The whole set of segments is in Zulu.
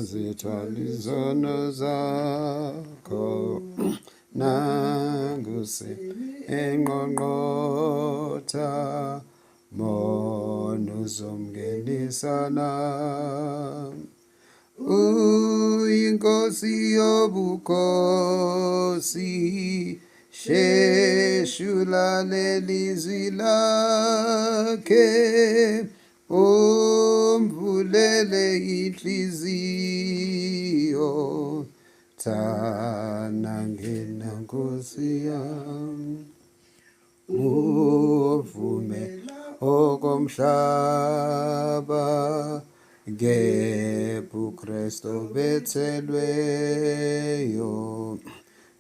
zithwala izono zakho nanguse enqonqotha mona uzomngenisana uyinkosi yobukhosi sheshula lelizwi lakhe umvulele inhliziyo thana ngena nkosi yami uvume okomhlaba ngebhu Kristu bethelweyo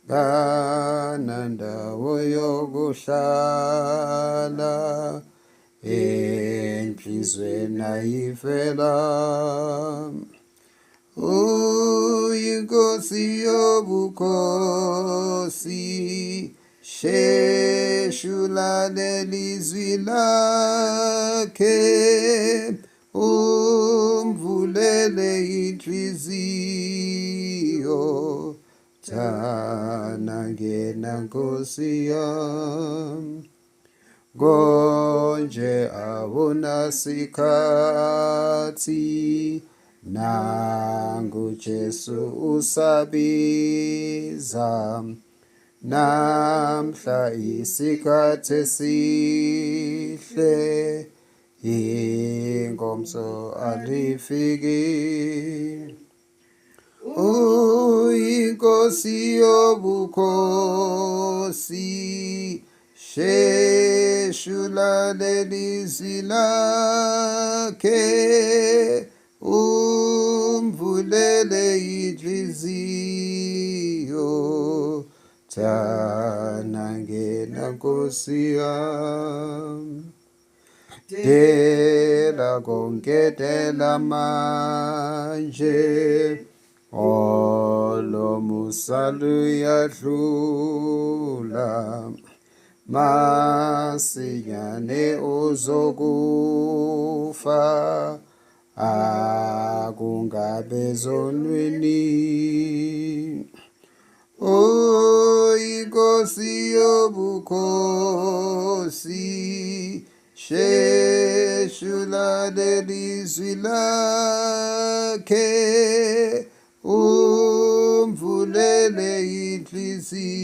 kanandawo yokuhlala enhlizweni ayivela uyinkosi yobukhosi sheshula lelizwi lakhe umvulele inhliziyo thana ngena nkosi yami konje awunasikhathi nangu Jesu usabiza namhla isikhathi esihle ingomso alifikile uyinkosi yobukhosi sheshula lelizwi lakhe umvulele inhliziyo thana ngena nkosi yami dela konke dela manje olomusa luyadlula masinyane uzokufa akungabe zonweni inkosi yobukhosi sheshula lelizwi lakhe umvulele inhliziyo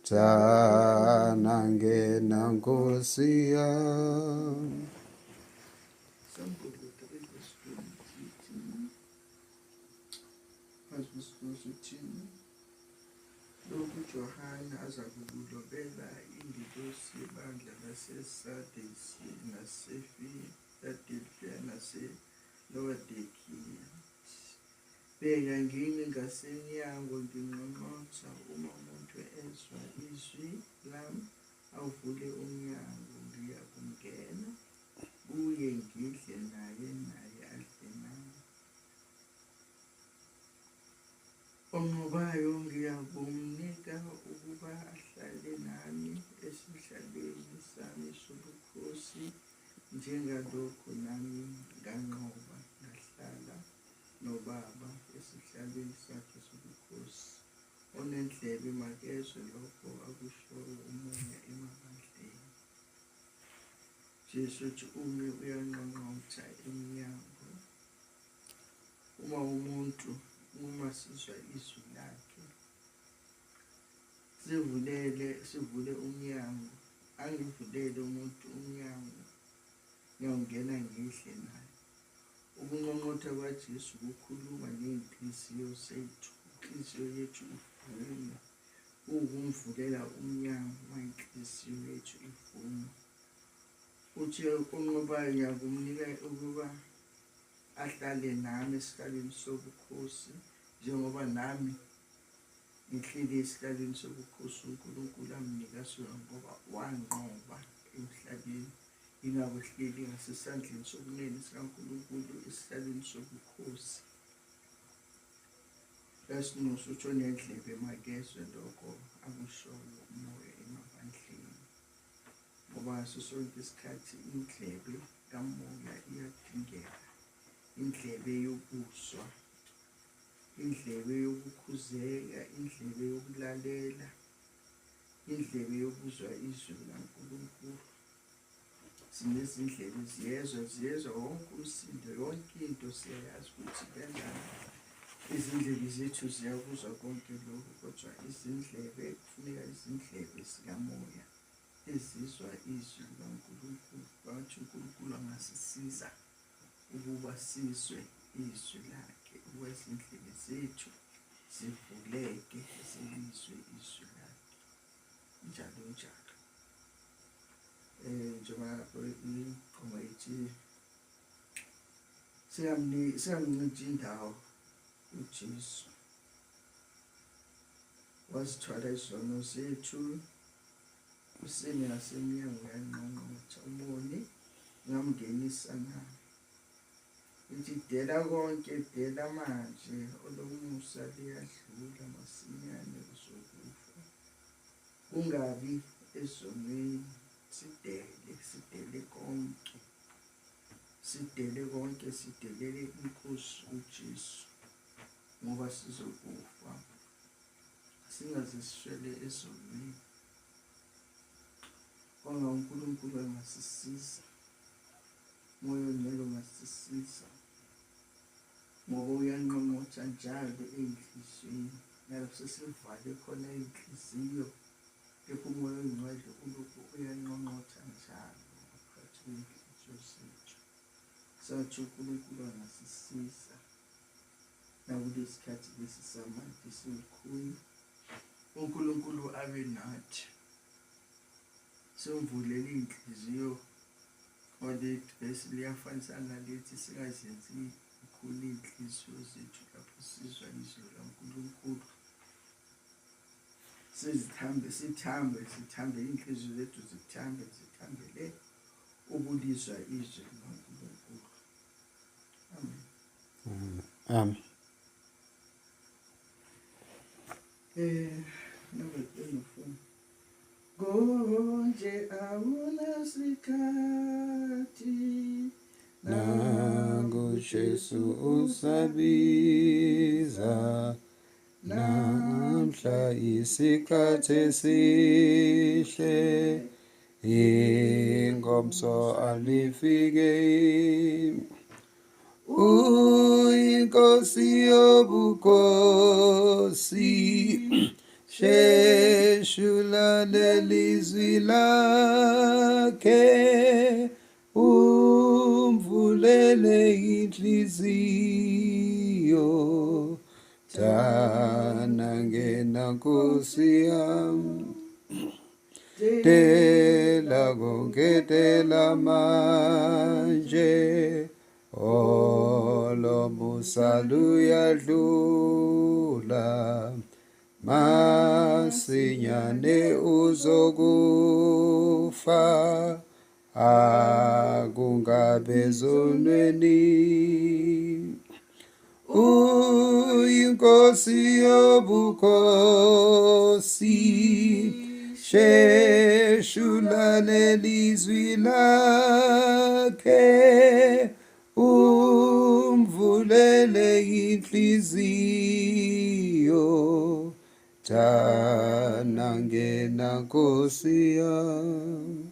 thana ngena nkosi yami lokhu Johana azakulobela ingilosi yebandla laseSardisi naseFiladelfiya naseLaodikiya. Bheka ngimi ngasemnyango nginqonqotha, uma umuntu ezwa izwi lami awuvule umnyango, ngiyakumngena kuye ngidle naye adle nami. Onqobayo ngiyakumnika ukuba ahlale nami esihlalweni sami sobukhosi, njengalokhu nami nganqoba ngahlala noBaba esihlalweni sakhe sobukhosi. Onendlebe makezwe lokho akushoyo umoya emabandleni. Jesu uthi umi uyanqonqotha emnyango. Uma sizwa izwi lakhe sivule umnyango, angivulele umuntu umnyango, ngiyawungena ngidle naye. Ukunqonqotha kwaJesu kukhuluma ngenhliziyo zethu. Inhliziyo yethu ivume ukumvulela umnyango wenhliziyo yethu ivume. Uthi onqobayo ngiyakumnika ukuba ahlale nami esihlalweni sobukhosi, njengoba nami ngihleli esihlalweni sobukhosi uNkulunkulu amnika sona, ngoba wanqoba emhlabeni. Ingakho hleli ngasesandleni sokunene sikaNkulunkulu esihlalweni sobukhosi. Verse uthi onendlebe makezwe lokho akushoyo umoya emabandleni. Ngoba ngaso sonke isikhathi indlebe kamoya iyadingeka indlebe yokuzwa, indlebe yokukhuzeka, indlebe yokulalela, indlebe yokuzwa izwi likaNkulunkulu. Sinezindlebe ziyezwa wonke umsindo, yonke into siyayazi ukuthi kanjani. Izindlebe zethu ziyakuzwa konke lokhu, kodwa izindlebe kufuneka izindlebe zikamoya ezizwa izwi likaNkulunkulu. Bathi uNkulunkulu angasisiza ukuba sizwe izwi lakhe, ukuba izindlebe zethu zivuleke zilizwe izwi lakhe, njalo njalo. Njengoba ingoma ithi singamncinci indawo uJesu, wazithwala izono zethu, usemi ngasemnyango yanqonqotha, umoni ngamngenisa nami. Ithi dela konke, dela manje, olomusa liyadlula masinyane uzokufa. Kungabi ezonweni, sidele konke, sidelele inkosi uJesu, ngoba sizokufa. Singaze sishwele ezonweni. Ngoba uNkulunkulu angasisiza, Moya Ongcwele ungasisiza, ngoba uyanqonqotha njalo ey'nhliziyweni. Nalapho sesivale khona iy'nhliziyo, kepha uMoya Ongcwele ulokhu uyanqonqotha njalo phakathi kwey'nhliziyo zethu. Sathi uNkulunkulu angasisiza nakulesi sikhathi lesi samanje silukhuni, uNkulunkulu abe nathi. Simvulele iy'nhliziyo, olethu bese liyafanisana nalethi, singazenzi ikhulu iy'nhliziyo zethu lapho sizwa izwi likaNkulunkulu. Sithambe iy'nhliziyo zethu zithambele ukulizwa izwi likaNkulunkulu. Amen. Amen. Number 24. Konje awunasikhathi, nangu Jesu usabiza, namhla isikhathi esihle, ingomso alifike. Uyinkosi yobukhosi, sheshula lelizwi lakhe, umvulele inhliziyo, thana ngena Nkosi yami. Dela konke, dela manje, olomusa luyadlula, masinyane uzokufa. Akungabe ezonweni, uyinkosi yobukhosi, sheshula lelizwi lakhe, umvulele inhliziyo, thana ngena Nkosi yami.